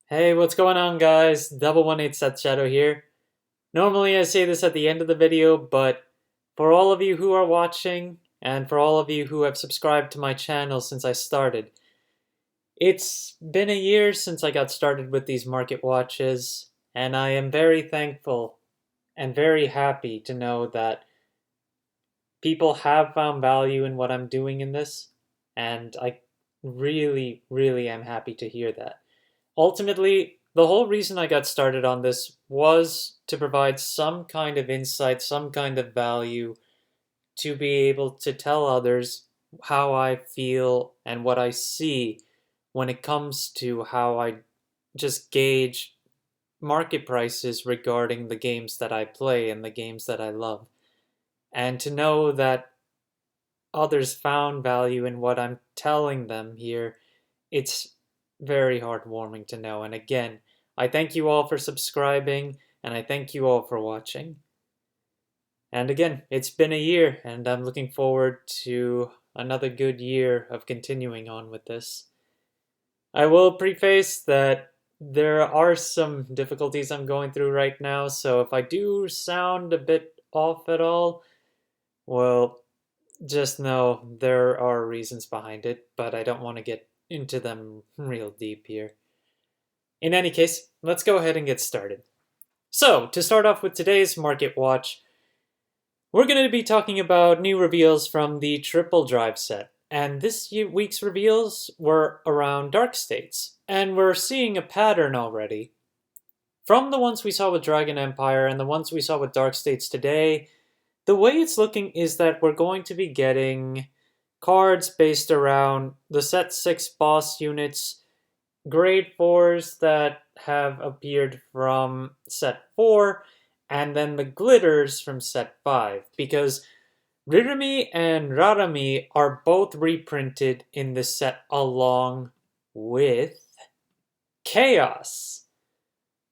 Hey, what's going on, guys? Double 18 Set Shadow here. Normally I say this at the end of the video, but for all of you who are watching, and for all of you who have subscribed to my channel since I started, it's been a year since I got started with these market watches, and I am very thankful and very happy to know that people have found value in what I'm doing in this, and I really, really am happy to hear that. Ultimately, the whole reason I got started on this was to provide some kind of insight, some kind of value to be able to tell others how I feel and what I see when it comes to how I just gauge market prices regarding the games that I play and the games that I love. And to know that others found value in what I'm telling them here, it's very heartwarming to know. And again, I thank you all for subscribing, and I thank you all for watching. And again, it's been a year, and I'm looking forward to another good year of continuing on with this. I will preface that there are some difficulties I'm going through right now, so if I do sound a bit off at all, well, just know there are reasons behind it, but I don't want to get into them real deep here. In any case, let's go ahead and get started. So, to start off with today's Market Watch, we're going to be talking about new reveals from the Triple Drive set. And this week's reveals were around Dark States. And we're seeing a pattern already. From the ones we saw with Dragon Empire and the ones we saw with Dark States today, the way it's looking is that we're going to be getting cards based around the set 6 boss units, grade 4s that have appeared from set 4, and then the glitters from set 5, because Ririmi and Rarami are both reprinted in this set along with Chaos.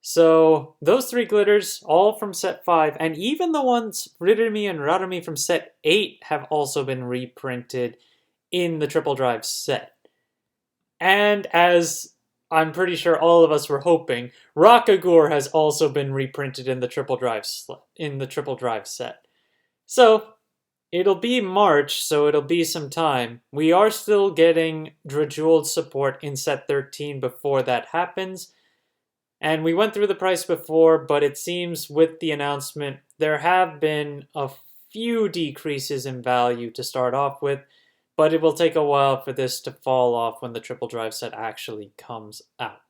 So those 3 glitters, all from set 5, and even the ones Ririmi and Rarami from set 8 have also been reprinted in the Triple Drive set. And as I'm pretty sure all of us were hoping, Rakagor has also been reprinted in the Triple Drive set. So it'll be March, so it'll be some time. We are still getting Drajuled support in set 13 before that happens. And we went through the price before, but it seems with the announcement, there have been a few decreases in value to start off with, but it will take a while for this to fall off when the Triple Drive set actually comes out.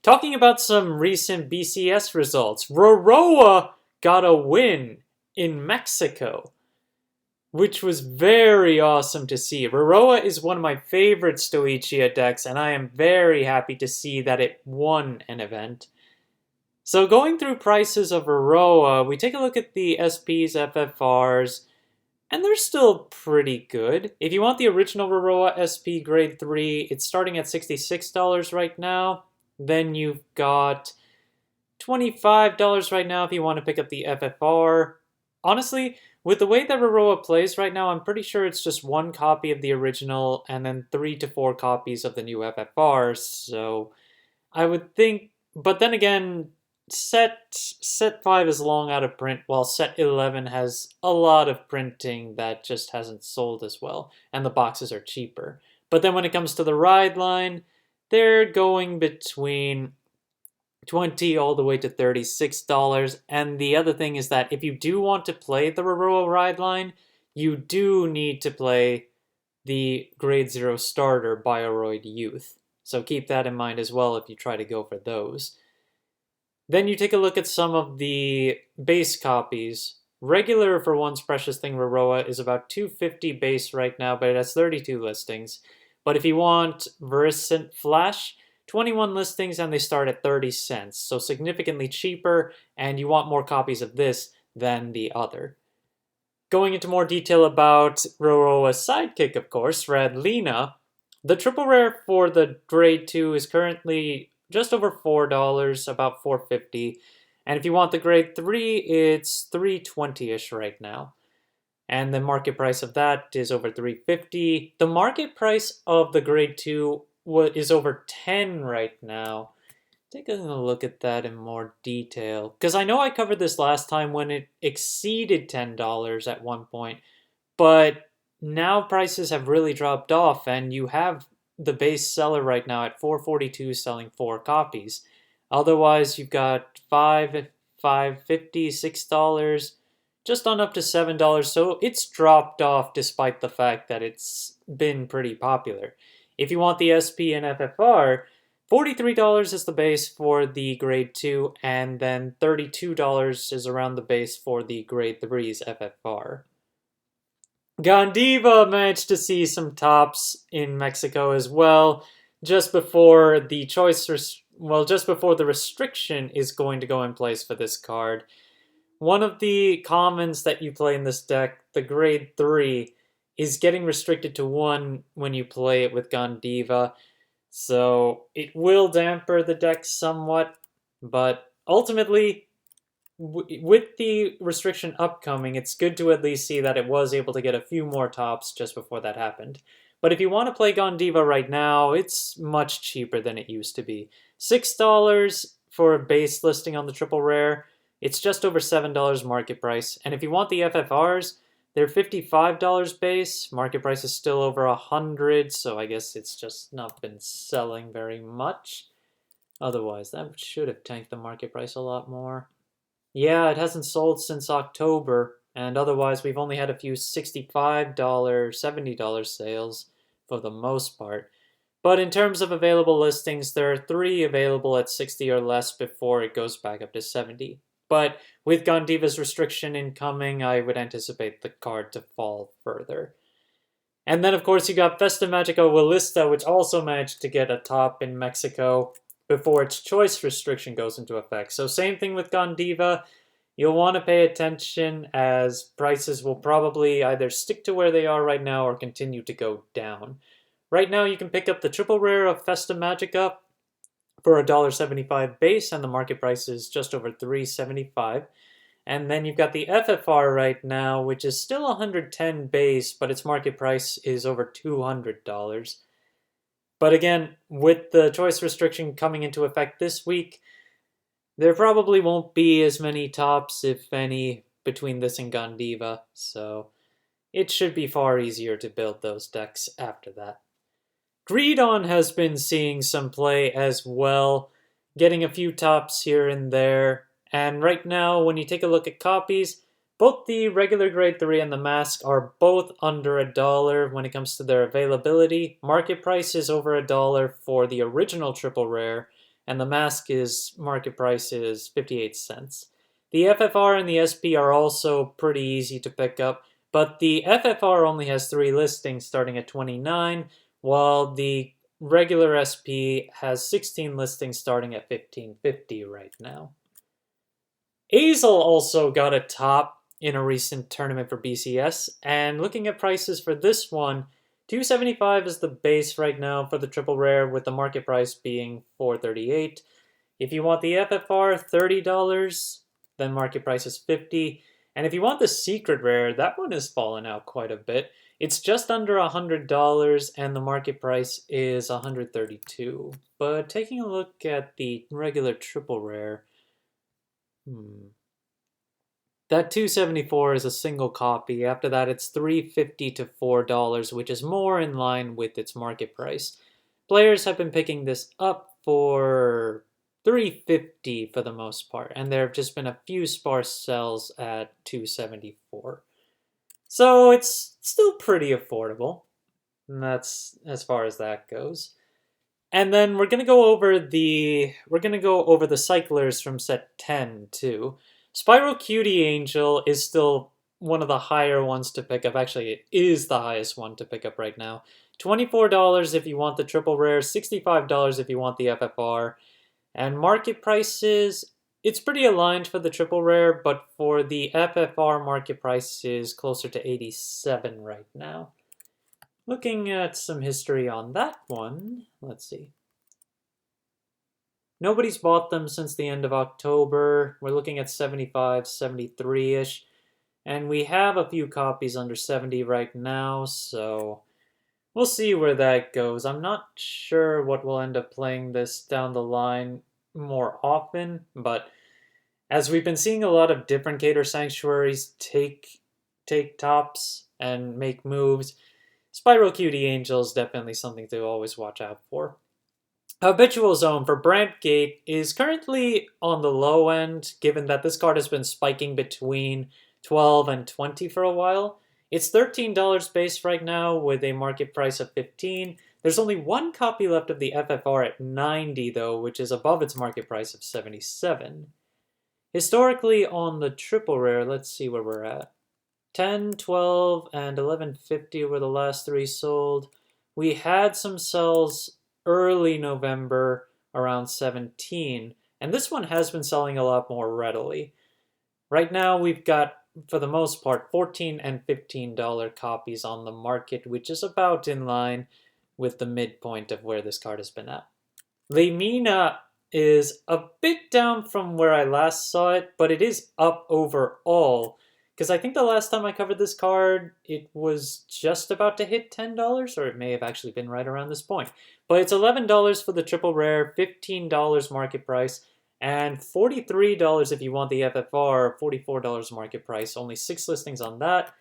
Talking about some recent BCS results, Roroa got a win in Mexico, which was very awesome to see. Roroa is one of my favorite Stoichia decks, and I am very happy to see that it won an event. So going through prices of Roroa, we take a look at the SPs, FFRs, and they're still pretty good. If you want the original Roroa SP grade 3, it's starting at $66 right now. Then you've got $25 right now if you want to pick up the FFR. Honestly, with the way that Roroa plays right now, I'm pretty sure it's just 1 copy of the original and then 3 to 4 copies of the new FFR. So I would think, but then again, set 5 is long out of print, while set 11 has a lot of printing that just hasn't sold as well, and the boxes are cheaper. But then when it comes to the ride line, they're going between $20 all the way to $36. And the other thing is that if you do want to play the Roroa ride line, you do need to play the Grade 0 starter Bioroid Youth. So keep that in mind as well if you try to go for those. Then you take a look at some of the base copies. Regular for Once Precious Thing Roroa is about $250 base right now, but it has 32 listings. But if you want Veriscent Flash, 21 listings and they start at 30 cents, so significantly cheaper, and you want more copies of this than the other. Going into more detail about Roroa's sidekick, of course, Radlina, the triple rare for the grade 2 is currently just over $4, about $4.50, and if you want the grade 3, it's $3.20-ish right now. And the market price of that is over $3.50. The market price of the grade 2 is over 10 right now. Taking a look at that in more detail, because I know I covered this last time when it exceeded $10 at one point, but now prices have really dropped off, and you have the base seller right now at 442 selling 4 copies. Otherwise, you've got $5.50, $6, just on up to $7. So it's dropped off despite the fact that it's been pretty popular. If you want the SP and FFR, $43 is the base for the grade 2, and then $32 is around the base for the grade 3's FFR. Gondiva managed to see some tops in Mexico as well, just before the just before the restriction is going to go in place for this card. One of the commons that you play in this deck, the grade 3, is getting restricted to 1 when you play it with Gondiva. So it will damper the deck somewhat, but ultimately, with the restriction upcoming, it's good to at least see that it was able to get a few more tops just before that happened. But if you want to play Gondiva right now, it's much cheaper than it used to be. $6 for a base listing on the triple rare. It's just over $7 market price. And if you want the FFRs, they're $55 base. Market price is still over $100, so I guess it's just not been selling very much. Otherwise, that should have tanked the market price a lot more. Yeah, it hasn't sold since October, and otherwise we've only had a few $65, $70 sales for the most part. But in terms of available listings, there are 3 available at 60 or less before it goes back up to 70. But with Gondiva's restriction incoming, I would anticipate the card to fall further. And then, of course, you got Festa Magica Willista, which also managed to get a top in Mexico before its choice restriction goes into effect. So same thing with Gondiva. You'll want to pay attention, as prices will probably either stick to where they are right now or continue to go down. Right now, you can pick up the triple rare of Festa Magica for $1.75 base, and the market price is just over $3.75. And then you've got the FFR right now, which is still $110 base, but its market price is over $200. But again, with the choice restriction coming into effect this week, there probably won't be as many tops, if any, between this and Gondiva, so it should be far easier to build those decks after that. Greedon has been seeing some play as well, getting a few tops here and there. And right now, when you take a look at copies, both the regular grade 3 and the mask are both under $1 when it comes to their availability. Market price is over $1 for the original triple rare, and the mask is market price is 58 cents. The FFR and the SP are also pretty easy to pick up, but the FFR only has 3 listings starting at 29, while the regular SP has 16 listings starting at $15.50 right now. Azel also got a top in a recent tournament for BCS, and looking at prices for this one, $2.75 is the base right now for the triple rare, with the market price being $4.38. If you want the FFR, $30, then market price is $50. And if you want the secret rare, that one has fallen out quite a bit. It's just under $100, and the market price is $132. But taking a look at the regular triple rare, that $2.74 is a single copy. After that, it's $3.50 to $4, which is more in line with its market price. Players have been picking this up for $3.50 for the most part, and there have just been a few sparse sells at $2.74. So it's still pretty affordable, and that's as far as that goes. And then we're gonna go over the cyclers from set 10 too. Spiral Cutie Angel is still one of the higher ones to pick up. Actually, it is the highest one to pick up right now. $24 if you want the triple rare, $65 if you want the FFR. And market prices, it's pretty aligned for the triple rare, but for the FFR, market price is closer to 87 right now. Looking at some history on that one, let's see. Nobody's bought them since the end of October. We're looking at 75, 73-ish. And we have a few copies under 70 right now, so we'll see where that goes. I'm not sure what we'll end up playing this down the line more often, but as we've been seeing a lot of different Gator Sanctuaries take tops and make moves, Spiral Cutie Angel is definitely something to always watch out for. Habitual Zone for Brant Gate is currently on the low end, given that this card has been spiking between 12 and 20 for a while. It's $13 base right now with a market price of 15. There's only one copy left of the FFR at 90 though, which is above its market price of 77. Historically on the triple rare, let's see where we're at. 10, 12, and 1150 were the last three sold. We had some sells early November around 17, and this one has been selling a lot more readily. Right now we've got, for the most part, $14 and $15 copies on the market, which is about in line with the midpoint of where this card has been at. Lemina is a bit down from where I last saw it, but it is up overall. Because I think the last time I covered this card, it was just about to hit $10, or it may have actually been right around this point. But it's $11 for the triple rare, $15 market price, and $43 if you want the FFR, $44 market price. Only 6 listings on that.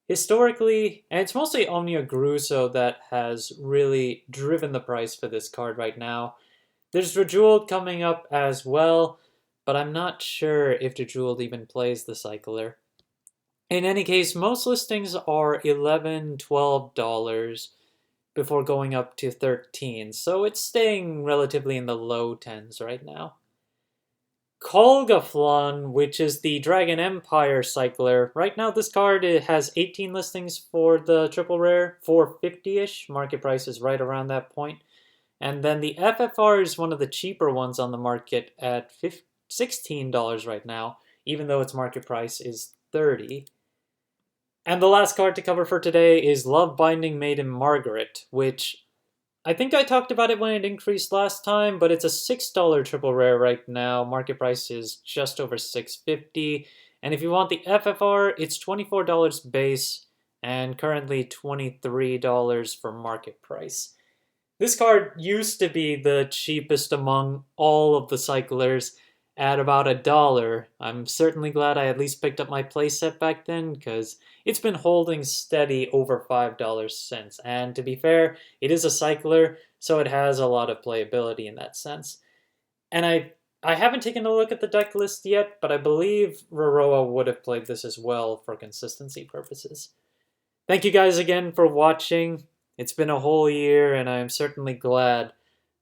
Historically, and it's mostly Omnia Gruso that has really driven the price for this card right now. There's Rejeweled coming up as well, but I'm not sure if Rejeweled even plays the Cycler. In any case, most listings are $11, $12 before going up to 13, so it's staying relatively in the low 10s right now. Kolgaflon, which is the Dragon Empire Cycler. Right now this card has 18 listings for the triple rare, 450-ish. Market price is right around that point. And then the FFR is one of the cheaper ones on the market at $16 right now, even though its market price is $30. And the last card to cover for today is Love Binding Maiden Margaret, which I think I talked about it when it increased last time, but it's a $6 triple rare right now. Market price is just over $6.50. And if you want the FFR, it's $24 base and currently $23 for market price. This card used to be the cheapest among all of the cyclers at about $1. I'm certainly glad I at least picked up my playset back then, because it's been holding steady over $5 since. And to be fair, it is a cycler, so it has a lot of playability in that sense. And I haven't taken a look at the deck list yet, but I believe Roroa would have played this as well for consistency purposes. Thank you guys again for watching. It's been a whole year, and I am certainly glad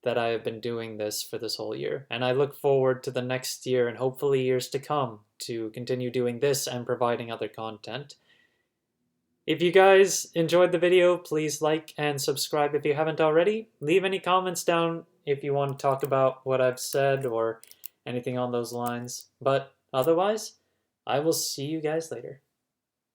that I have been doing this for this whole year. And I look forward to the next year and hopefully years to come to continue doing this and providing other content. If you guys enjoyed the video, please like and subscribe if you haven't already. Leave any comments down if you want to talk about what I've said or anything on those lines. But otherwise, I will see you guys later.